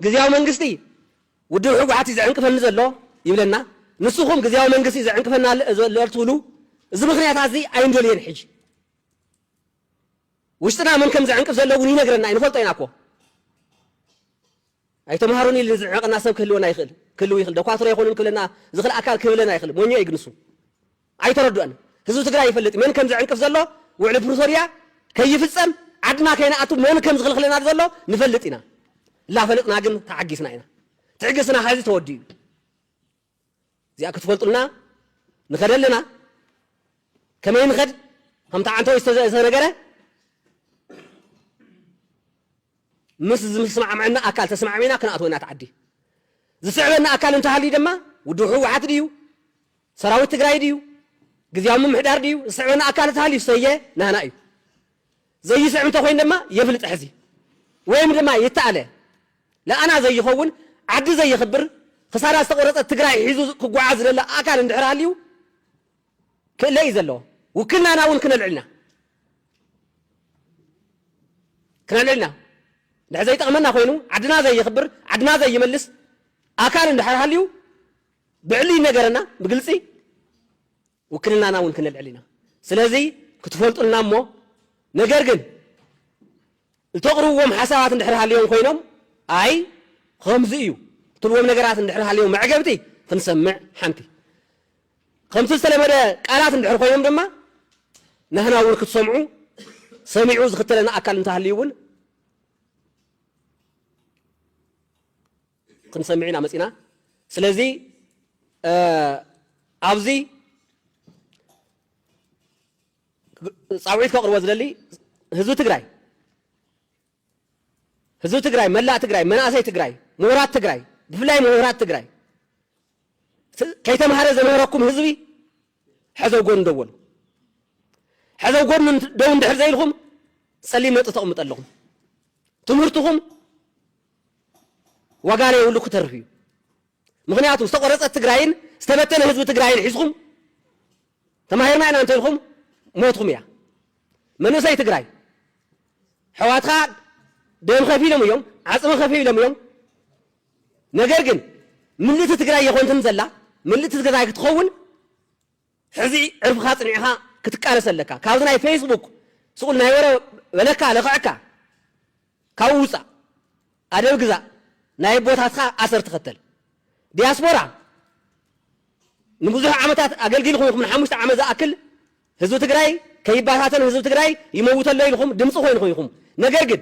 ግዚያዊ መንግስቲ ውድብ ሕወሓት ዝዕንቅፈኒ ዘሎ ይብለና ንስኹም ግዚያዊ መንግስቲ ዝዕንቅፈና ዘሎ ትብሉ እዚ ምኽንያት እዚ ኣይንደልየን ሕጂ ውሽጥና መን ከም ዝዕንቅፍ ዘሎ እውን ይነግረና ይንፈልጦ ኢና እኮ ኣይተምሃሩኒ ዝዕንቅና ሰብ ክህልወና ይኽእል ክህልው ይኽእል ደኳትሮ ይኹንን ክብለና ዝኽእል ኣካል ክብለና ይኽእል ሞኞ ይግንሱ ኣይተረድኡን ህዝቢ ትግራይ ይፈልጥ መን ከም ዝዕንቅፍ ዘሎ ውዕሊ ፕሪቶርያ ከይፍፀም ዓድና ከይነኣቱ መን ከም ዝኽልክለና ዘሎ ንፈልጥ ኢና ላፈለጥና ግን ተዓጊስና ኢና ትዕግስና ሕዚ ተወዲኡ እዚኣ ክትፈልጡልና ንኸደልና ከመይ ንኸድ ከምታ ዓንተው ዝተነገረ ምስ ዝስማዕምዕና ኣካል ተስማዕሚና ክነኣትወና ተዓዲ ዝስዕበና ኣካል እንተሃልዩ ድማ ውድብ ሕወሓት ድዩ ሰራዊት ትግራይ ድዩ ግዚያዊ ምምሕዳር ድዩ ዝስዕበና ኣካል እንተሃልዩ ሰየ ናህና እዩ ዘይስዕብ እንተኮይኑ ድማ የፍልጥ ሕዚ ወይም ድማ ይተኣለ ለኣና ዘይኸውን ዓዲ ዘይኽብር ክሳዳ ዝተቆረፀት ትግራይ ሒዙ ክጓዓዝ ዘላ ኣካል እንድሕር ሃልዩ ክእለ እዩ ዘለዎ ውክልናና እውን ክነልዕልና ድሕ ዘይጠቕመና ኮይኑ ዓድና ዘይኽብር ዓድና ዘይመልስ ኣካል እንድሕር ሃልዩ ብዕሊ ነገረና ብግልፂ ውክልናና እውን ክነልዕል ኢና ስለዚ ክትፈልጡልና እሞ ነገር ግን እተቕርብዎም ሓሳባት እንድሕር ሃልዮም ኮይኖም ኣይ ከምዚ እዩ ትብዎም ነገራት እንድሕር ሃልዮም መዕገብቲ ክንሰምዕ ሓንቲ ከምቲ ዝተለመደ ቃላት እንድሕር ኮይኖም ድማ ንሕና እውን ክትሰምዑ ሰሚዑ ዝኽተለና ኣካል እንተሃልዩ እውን ክንሰምዕ ኢና መፂና ስለዚ ኣብዚ ፃውዒት ከቕርቦ ዝደሊ ህዝቢ ትግራይ መላእ ትግራይ መናእሰይ ትግራይ ምሁራት ትግራይ ብፍላይ ምሁራት ትግራይ ከይተምሃረ ዘነበረኩም ህዝቢ ሕዘው ጎኑ ደወሉ ሕዘው ጎኑ ደው እንድሕር ዘይልኩም ፀሊም ነጥ ተቕምጡ ኣለኹም ትምህርትኹም ዋጋ ዘይብሉ ክተርፍ እዩ ምክንያቱ ዝተቆረፀት ትግራይን ዝተበተነ ህዝቢ ትግራይን ሒዝኩም ተማሂርና ኢና እንተኢልኩም ሞትኩም እያ መንእሰይ ትግራይ ሕዋትካ ደም ከፊሎም እዮም ዓፅሚ ከፊሎም እዮም ነገር ግን ምልእቲ ትግራይ የኮንትን ዘላ ምልእቲ ትግራይ ክትኸውን ሕዚ ዕርፍኻ ፅኒዕኻ ክትቃለስ ኣለካ ካብዚ ናይ ፌስቡክ ስቁል ናይ ወረ በለካ ለኽዕካ ካብኡ ውፃእ ኣደብ ግዛእ ናይ ቦታትካ ኣሰር ትኸተል ዲያስፖራ ንብዙሕ ዓመታት ኣገልጊልኩም ኢልኩም ንሓሙሽተ ዓመት ዝኣክል ህዝቢ ትግራይ ከይባታተን ህዝቢ ትግራይ ይመውተሎ ኢልኩም ድምፂ ኮይንኩም ኢኹም ነገር ግን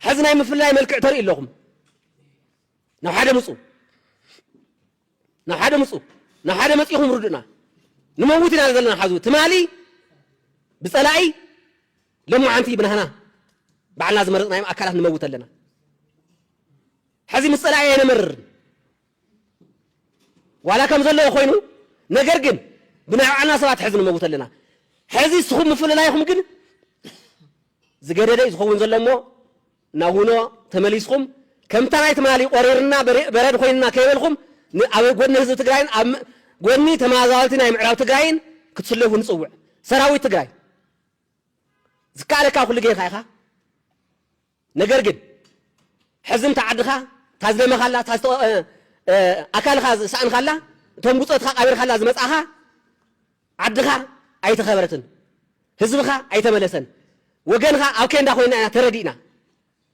ሕዚ ናይ ምፍላይ መልክዕ ተርኢ ኣለኹም ናብ ሓደ መፂኹም ርዱእና ንመውት ኢና ዘለና ሓዙ ትማሊ ብፀላኢ ለሙዓንቲ ብናህና ባዕልና ዝመረፅናዮም ኣካላት ንመውት ኣለና ሕዚ ምስ ፀላኢ ኣይነመርርን ዋላ ከም ዘለዎ ኮይኑ ነገር ግን ብናይ ባዕልና ሰባት ሕዚ ንመውት ኣለና ሕዚ እስኹም ምፍልላይኹም ግን ዝገደደ እዩ ዝኸውን ዘሎ እሞ ናብሁኖ ተመሊስኩም ከምታ ናይ ትማሊ ቆሪርና በረድ ኮይንና ከይበልኩም ኣብ ጎኒ ህዝቢ ትግራይን ኣብ ጎኒ ተመዛበልቲ ናይ ምዕራብ ትግራይን ክትስለፉ ንፅውዕ ሰራዊት ትግራይ ዝከኣለካ ኩሉ ጌርካ ኢኻ ነገር ግን ሕዚ እንታ ዓድኻ ታዝደመኻላ ኣካልኻ ዝሰኣንካላ እቶም ጉፀትካ ቃቢርካላ ዝመፃኻ ዓድኻ ኣይተኸበረትን ህዝብኻ ኣይተመለሰን ወገንኻ ኣብ ኬንዳ ኮይና ኢና ተረዲእና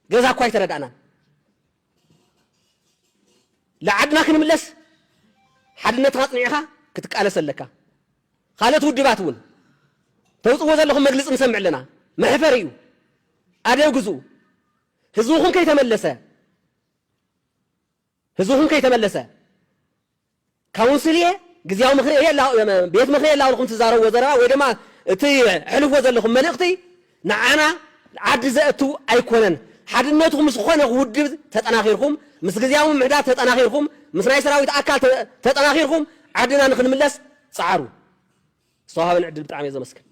ገዛ እኳ ኣይተረዳእና ለዓድና ክንምለስ ሓድነትካ ፅኒዕኻ ክትቃለስ ኣለካ ካልኦት ውድባት እውን ተውፅዎ ዘለኹም መግለፂ ንሰምዕ ኣለና መሕፈር እዩ ኣደብ ግዝኡ ህዝብኹም ከይተመለሰ ካውንስልየ ግዚያዊ ምክሪ ቤት ምክሪ የላውልኩም ትዛረብዎ ዘረባ ወይ ድማ እቲ ሕልፍዎ ዘለኹም መልእኽቲ ንዓና ዓዲ ዘእቱ ኣይኮነን ሓድነትኩም ምስ ዝኾነ ውድብ ተጠናኺርኩም ምስ ግዚያዊ ምምሕዳር ተጠናኺርኩም ምስ ናይ ሰራዊት ኣካል ተጠናኺርኩም ዓድና ንክንምለስ ፃዓሩ ዝተዋሃበን ዕድል ብጣዕሚ እየ ዘመስግን